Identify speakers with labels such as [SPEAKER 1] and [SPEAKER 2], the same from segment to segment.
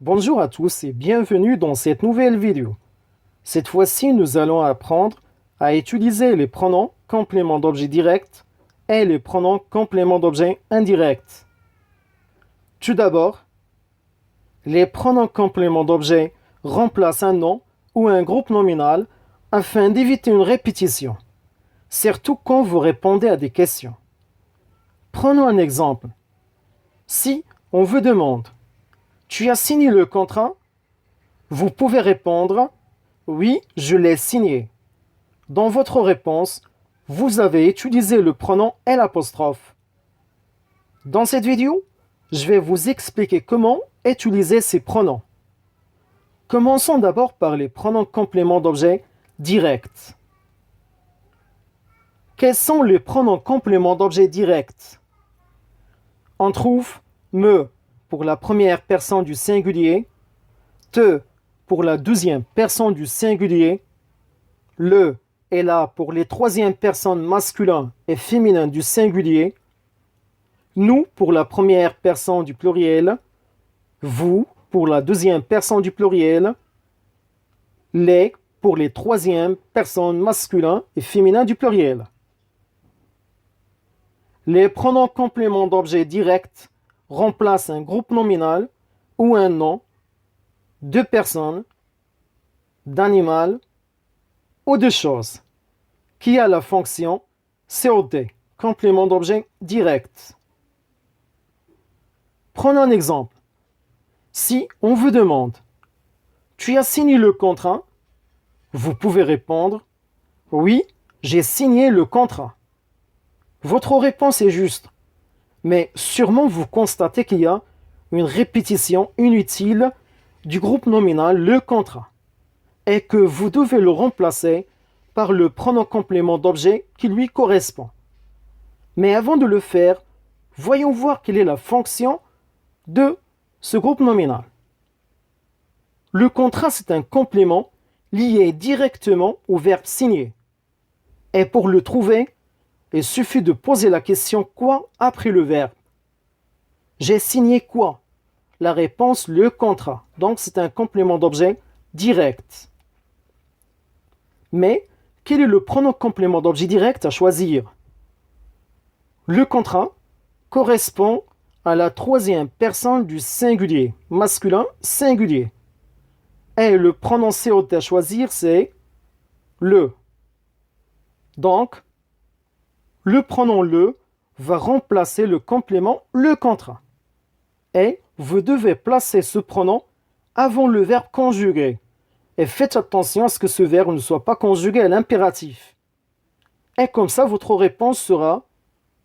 [SPEAKER 1] Bonjour à tous et bienvenue dans cette nouvelle vidéo. Cette fois-ci, nous allons apprendre à utiliser les pronoms compléments d'objet direct et les pronoms compléments d'objet indirect. Tout d'abord, les pronoms compléments d'objet remplacent un nom ou un groupe nominal afin d'éviter une répétition, surtout quand vous répondez à des questions. Prenons un exemple. Si on vous demande « Tu as signé le contrat ?» vous pouvez répondre « Oui, je l'ai signé ». Dans votre réponse, vous avez utilisé le pronom L'. Dans cette vidéo, je vais vous expliquer comment utiliser ces pronoms. Commençons d'abord par les pronoms compléments d'objet directs. Quels sont les pronoms compléments d'objet directs? On trouve me pour la première personne du singulier, te pour la deuxième personne du singulier, le et la pour les troisièmes personnes masculin et féminin du singulier, nous pour la première personne du pluriel, vous pour la deuxième personne du pluriel, les pour les troisièmes personnes masculin et féminin du pluriel. Les pronoms compléments d'objet direct remplacent un groupe nominal ou un nom de personnes, d'animal ou de choses qui a la fonction COD, complément d'objet direct. Prenons un exemple. Si on vous demande « Tu as signé le contrat ?» vous pouvez répondre « Oui, j'ai signé le contrat ». Votre réponse est juste, mais sûrement vous constatez qu'il y a une répétition inutile du groupe nominal le contrat et que vous devez le remplacer par le pronom complément d'objet qui lui correspond. Mais avant de le faire, voyons voir quelle est la fonction de ce groupe nominal. Le contrat, c'est un complément lié directement au verbe signer. Et pour le trouver, il suffit de poser la question quoi après le verbe. J'ai signé quoi? La réponse, le contrat. Donc, c'est un complément d'objet direct. Mais, quel est le pronom complément d'objet direct à choisir? Le contrat correspond à la troisième personne du singulier, masculin singulier. Et le pronom COT à choisir, c'est le. Donc, le pronom le va remplacer le complément le contrat. Et vous devez placer ce pronom avant le verbe conjugué. Et faites attention à ce que ce verbe ne soit pas conjugué à l'impératif. Et comme ça, votre réponse sera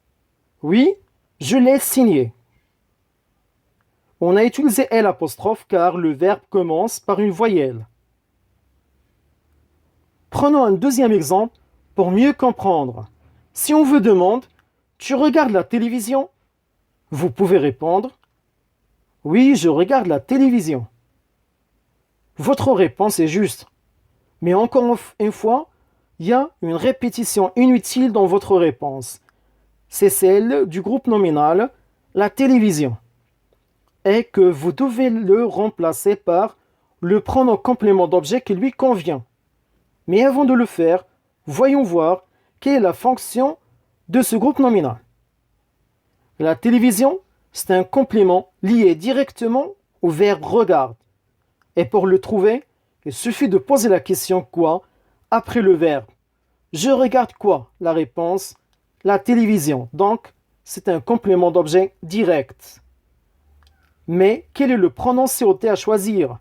[SPEAKER 1] « Oui, je l'ai signé ». On a utilisé L' car le verbe commence par une voyelle. Prenons un deuxième exemple pour mieux comprendre. Si on vous demande « Tu regardes la télévision ?» vous pouvez répondre « Oui, je regarde la télévision ». Votre réponse est juste. Mais encore une fois, il y a une répétition inutile dans votre réponse. C'est celle du groupe nominal, la télévision. Et que vous devez le remplacer par le pronom complément d'objet qui lui convient. Mais avant de le faire, voyons voir quelle est la fonction de ce groupe nominal. La télévision, c'est un complément lié directement au verbe regarde. Et pour le trouver, il suffit de poser la question quoi après le verbe. Je regarde quoi? La réponse, la télévision. Donc, c'est un complément d'objet direct. Mais quel est le pronom COT à choisir?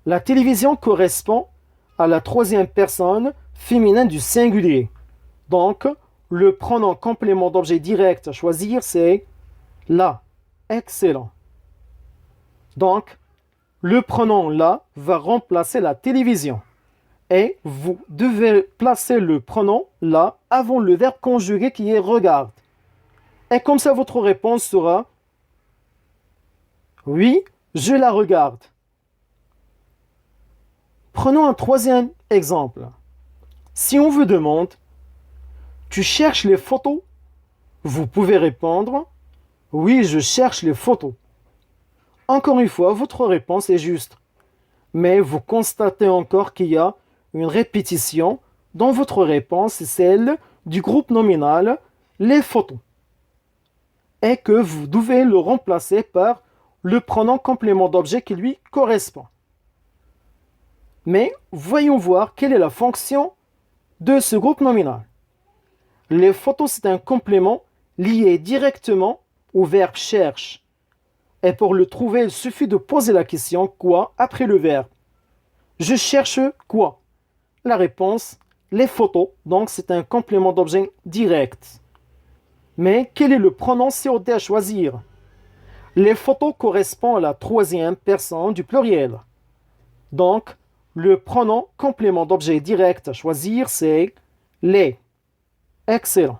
[SPEAKER 1] La télévision correspond à la troisième personne féminine du singulier. Donc, le pronom complément d'objet direct à choisir, c'est la. Excellent. Donc, le pronom la va remplacer la télévision. Et vous devez placer le pronom la avant le verbe conjugué qui est regarde. Et comme ça, votre réponse sera oui, je la regarde. Prenons un troisième exemple. Si on vous demande tu cherches les photos, vous pouvez répondre oui, je cherche les photos. Encore une fois, votre réponse est juste. Mais vous constatez encore qu'il y a une répétition dans votre réponse, c'est celle du groupe nominal, les photos. Et que vous devez le remplacer par le pronom complément d'objet qui lui correspond. Mais voyons voir quelle est la fonction de ce groupe nominal. Les photos, c'est un complément lié directement au verbe cherche. Et pour le trouver, il suffit de poser la question quoi après le verbe. Je cherche quoi? La réponse, les photos. Donc c'est un complément d'objet direct. Mais quel est le pronom COD à choisir? Les photos correspondent à la troisième personne du pluriel. Donc, le pronom complément d'objet direct à choisir, c'est les. Excellent.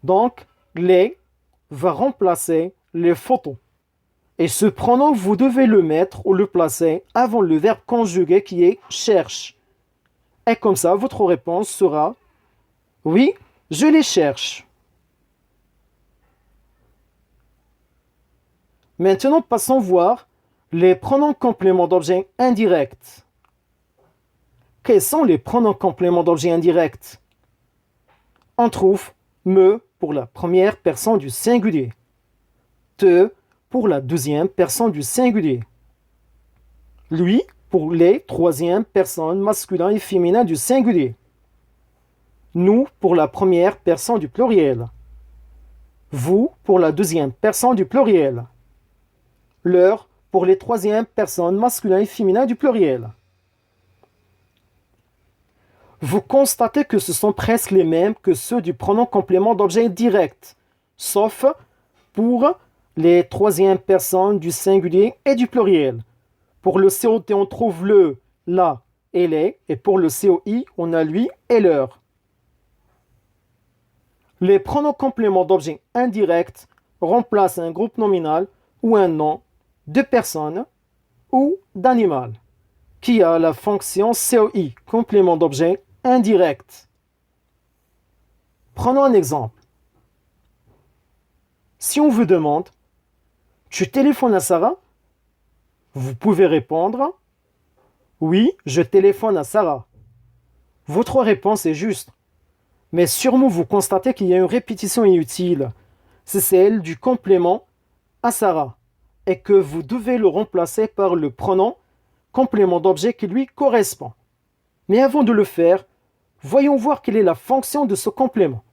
[SPEAKER 1] Donc, les va remplacer les photos. Et ce pronom, vous devez le mettre ou le placer avant le verbe conjugué qui est cherche. Et comme ça, votre réponse sera oui, je les cherche. Maintenant, passons voir les pronoms compléments d'objet indirects. Quels sont les pronoms compléments d'objet indirects? On trouve me pour la première personne du singulier, te pour la deuxième personne du singulier, lui pour les troisième personnes masculin et féminin du singulier, nous pour la première personne du pluriel, vous pour la deuxième personne du pluriel, leur pour les troisième personnes masculin et féminin du pluriel. Vous constatez que ce sont presque les mêmes que ceux du pronom complément d'objet direct, sauf pour les troisième personnes du singulier et du pluriel. Pour le COT, on trouve le, la et les, et pour le COI, on a lui et leur. Les pronoms compléments d'objet indirect remplacent un groupe nominal ou un nom de personne ou d'animal qui a la fonction COI, complément d'objet indirect. Prenons un exemple. Si on vous demande « Tu téléphones à Sarah ?» Vous pouvez répondre « Oui, je téléphone à Sarah ». Votre réponse est juste. Mais sûrement vous constatez qu'il y a une répétition inutile. C'est celle du complément à Sarah et que vous devez le remplacer par le pronom complément d'objet qui lui correspond. Mais avant de le faire, voyons voir quelle est la fonction de ce complément.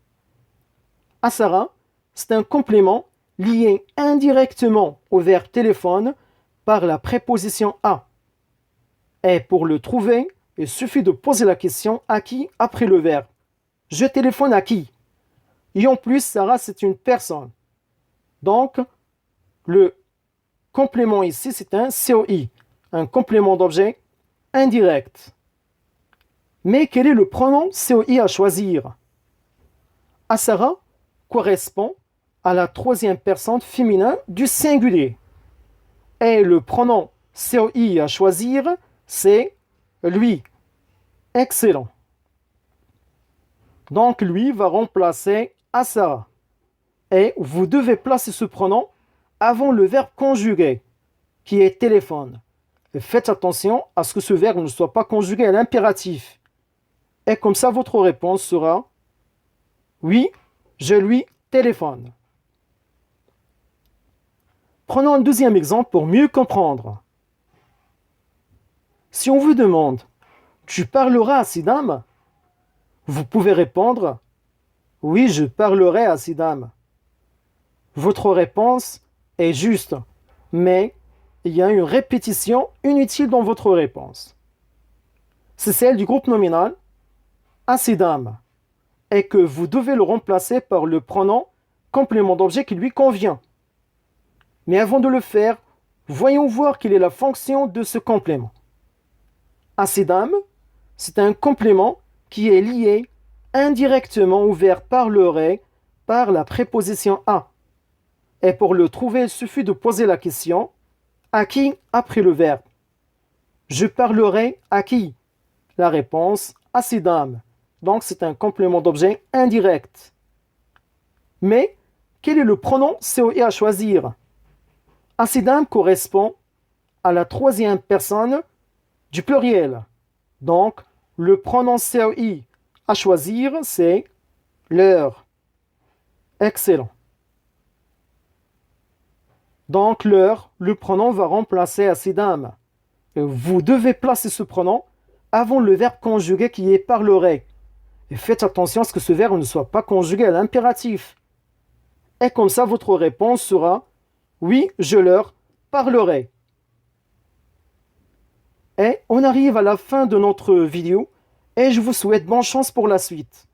[SPEAKER 1] À Sarah, c'est un complément lié indirectement au verbe téléphone par la préposition à. Et pour le trouver, il suffit de poser la question à qui après le verbe. Je téléphone à qui? Et en plus, Sarah, c'est une personne. Donc, le complément ici, c'est un COI, un complément d'objet indirect. Mais quel est le pronom COI à choisir? À Sarah correspond à la troisième personne féminin du singulier. Et le pronom COI à choisir, c'est lui. Excellent. Donc, lui va remplacer à Sarah. Et vous devez placer ce pronom avant le verbe conjugué, qui est téléphone. Et faites attention à ce que ce verbe ne soit pas conjugué à l'impératif. Et comme ça, votre réponse sera oui, je lui téléphone. Prenons un deuxième exemple pour mieux comprendre. Si on vous demande « Tu parleras à ces dames ?» Vous pouvez répondre « Oui, je parlerai à ces dames ». Votre réponse est juste, mais il y a une répétition inutile dans votre réponse. C'est celle du groupe nominal « à ces dames » et que vous devez le remplacer par le pronom complément d'objet qui lui convient. Mais avant de le faire, voyons voir quelle est la fonction de ce complément. À ces dames, c'est un complément qui est lié indirectement au verbe parlerait par la préposition à. Et pour le trouver, il suffit de poser la question à qui après le verbe. Je parlerai à qui? La réponse à ces dames. Donc c'est un complément d'objet indirect. Mais quel est le pronom COI à choisir? Acidam correspond à la troisième personne du pluriel. Donc, le pronom COI à choisir, c'est leur. Excellent. Donc, leur, le pronom va remplacer acidam. Vous devez placer ce pronom avant le verbe conjugué qui est parlerait. Et faites attention à ce que ce verbe ne soit pas conjugué à l'impératif. Et comme ça, votre réponse sera oui, je leur parlerai. Et on arrive à la fin de notre vidéo et je vous souhaite bonne chance pour la suite.